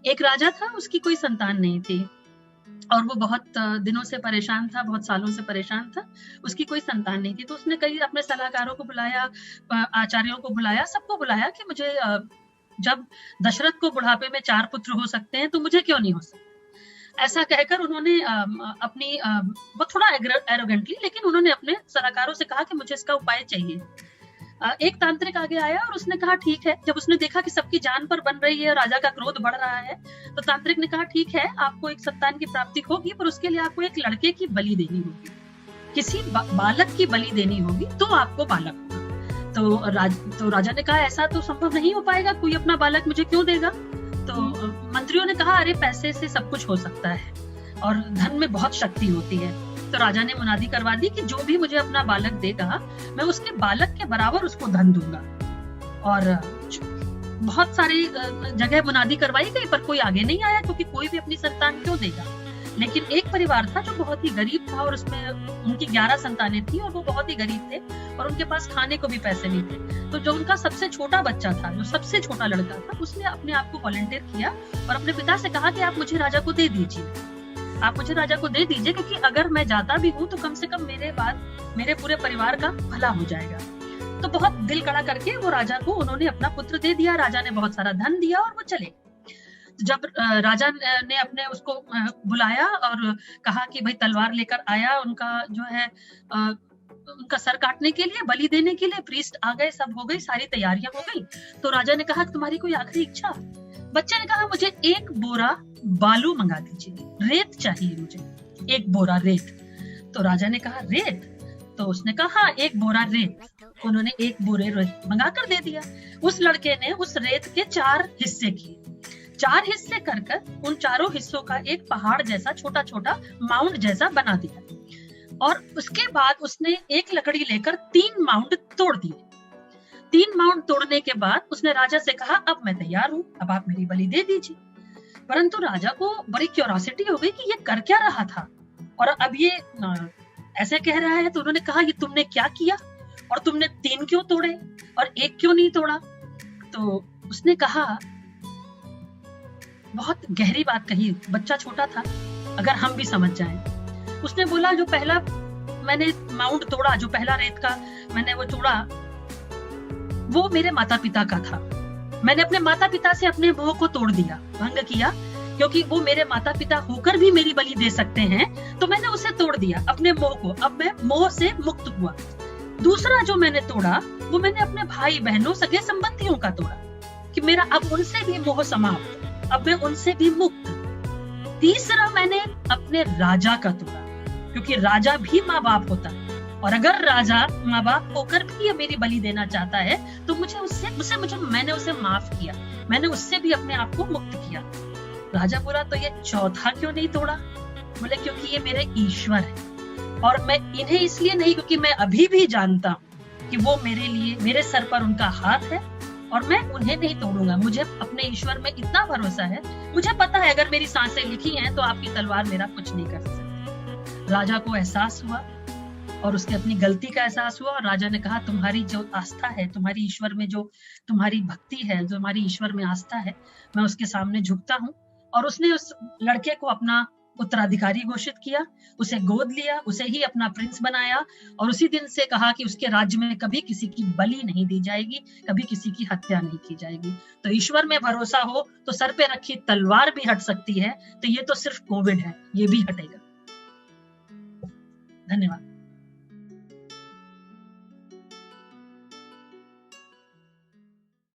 एक राजा था, उसकी कोई संतान नहीं थी और वो बहुत दिनों से परेशान था, बहुत सालों से परेशान था, उसकी कोई संतान नहीं थी। तो उसने कई अपने सलाहकारों को बुलाया, आचार्यों को बुलाया, सबको बुलाया कि मुझे जब दशरथ को बुढ़ापे में 4 पुत्र हो सकते हैं, तो मुझे क्यों नहीं हो सकते? ऐसा कहकर उन्होंने अपनी वो थोड़ा एरोगेंटली, लेकिन उन्होंने अपने सलाहकारों से कहा कि मुझे इसका उपाय चाहिए। एक तांत्रिक आगे आया और उसने कहा ठीक है। जब उसने देखा कि सबकी जान पर बन रही है और राजा का क्रोध बढ़ रहा है, तो तांत्रिक ने कहा ठीक है, आपको एक संतान की प्राप्ति होगी, पर उसके लिए आपको एक लड़के की बलि देनी होगी, किसी बालक की बलि देनी होगी, तो आपको बालक होगा। तो राजा ने कहा ऐसा तो संभव नहीं हो पाएगा, कोई अपना बालक मुझे क्यों देगा? तो मंत्रियों ने कहा अरे पैसे से सब कुछ हो सकता है और धन में बहुत शक्ति होती है। तो राजा ने मुनादी करवा दी कि जो भी मुझे अपना बालक देगा, मैं उसके बालक के बराबर उसको धन दूंगा। और बहुत सारी जगह मुनादी करवाई गई, पर कोई आगे नहीं आया, क्योंकि कोई भी अपनी संतान क्यों देगा। लेकिन एक परिवार था जो बहुत ही गरीब था और उसमें उनकी 11 संतानें थी और वो बहुत ही गरीब थे और उनके पास खाने को भी पैसे नहीं थे। तो जो उनका सबसे छोटा बच्चा था, जो सबसे छोटा लड़का था, उसने अपने आप को वॉलंटियर किया और अपने पिता से कहा कि आप मुझे राजा को दे दीजिए, आप मुझे राजा को दे दीजिए, क्योंकि अगर मैं जाता भी हूँ तो कम से कम मेरे बाद मेरे पूरे परिवार का भला हो जाएगा। तो बहुत दिल कड़ा करके वो राजा को उन्होंने अपना पुत्र दे दिया। राजा ने बहुत सारा धन दिया और वो चले। जब राजा ने अपने उसको बुलाया और कहा कि भाई तलवार लेकर आया, उनका जो है उनका सर काटने के लिए, बलि देने के लिए, प्रीस्ट आ गए, सब हो गई, सारी तैयारियां हो गई। तो राजा ने कहा तुम्हारी कोई आखिरी इच्छा? बच्चे ने कहा मुझे 1 बोरा बालू मंगा दीजिए, रेत चाहिए मुझे, 1 बोरा रेत। तो राजा ने कहा रेत? तो उसने कहा 1 बोरा रेत। उन्होंने 1 बोरे रेत मंगा कर दे दिया। उस लड़के ने उस रेत के 4 हिस्से किए, 4 हिस्से कर उन चारों हिस्सों का एक पहाड़ जैसा छोटा छोटा माउंट जैसा बना दिया। और उसके बाद उसने एक लकड़ी लेकर 3 माउंट तोड़ दिए। 3 माउंट तोड़ने के बाद उसने राजा से कहा अब मैं तैयार हूँ, अब आप मेरी बलि दे दीजिए। परंतु राजा को बड़ी क्यूरियोसिटी हो गई कि ये कर क्या रहा था और अब ये ऐसे कह रहा है। तो उन्होंने कहा ये तुमने क्या किया और तुमने 3 क्यों तोड़े और 1 क्यों नहीं तोड़ा? तो उसने कहा, बहुत गहरी बात कही, बच्चा छोटा था, अगर हम भी समझ जाएं। उसने बोला जो पहला मैंने माउंट तोड़ा, जो पहला रेत का मैंने वो तोड़ा, वो मेरे माता पिता का था। मैंने अपने माता पिता से अपने मोह को तोड़ दिया, भंग किया, क्योंकि वो मेरे माता पिता होकर भी मेरी बलि दे सकते हैं, तो मैंने उसे तोड़ दिया, अपने मोह को। अब मैं मोह से मुक्त हुआ। दूसरा जो मैंने तोड़ा, वो मैंने अपने भाई बहनों, सगे संबंधियों का तोड़ा, कि मेरा अब उनसे भी मोह समाप्त, अब मैं उनसे भी मुक्त। तीसरा मैंने अपने राजा का तोड़ा, क्योंकि राजा भी माँ बाप होता है, और अगर राजा माँ बाप होकर भी मेरी बलि देना चाहता है, तो मैंने उसे माफ किया, मैंने उससे भी अपने आप को मुक्त किया। राजा बोला तो ये चौथा क्यों नहीं तोड़ा? बोले क्योंकि ये मेरे ईश्वर है और मैं इन्हें इसलिए नहीं, क्योंकि मैं अभी भी जानता हूँ कि वो मेरे लिए, मेरे सर पर उनका हाथ है और मैं उन्हें नहीं तोड़ूंगा। मुझे अपने ईश्वर में इतना भरोसा है, मुझे पता है अगर मेरी सांसें लिखी हैं तो आपकी तलवार मेरा कुछ नहीं कर सकती। राजा को एहसास हुआ और उसके अपनी गलती का एहसास हुआ और राजा ने कहा तुम्हारी जो आस्था है, तुम्हारी ईश्वर में जो तुम्हारी भक्ति है, जो हमारी ईश्वर में आस्था है, मैं उसके सामने झुकता हूँ। और उसने उस लड़के को अपना उत्तराधिकारी घोषित किया, उसे गोद लिया, उसे ही अपना प्रिंस बनाया और उसी दिन से कहा कि उसके राज्य में कभी किसी की बलि नहीं दी जाएगी, कभी किसी की हत्या नहीं की जाएगी। तो ईश्वर में भरोसा हो तो सर पे रखी तलवार भी हट सकती है। तो ये तो सिर्फ कोविड है, ये भी हटेगा। धन्यवाद।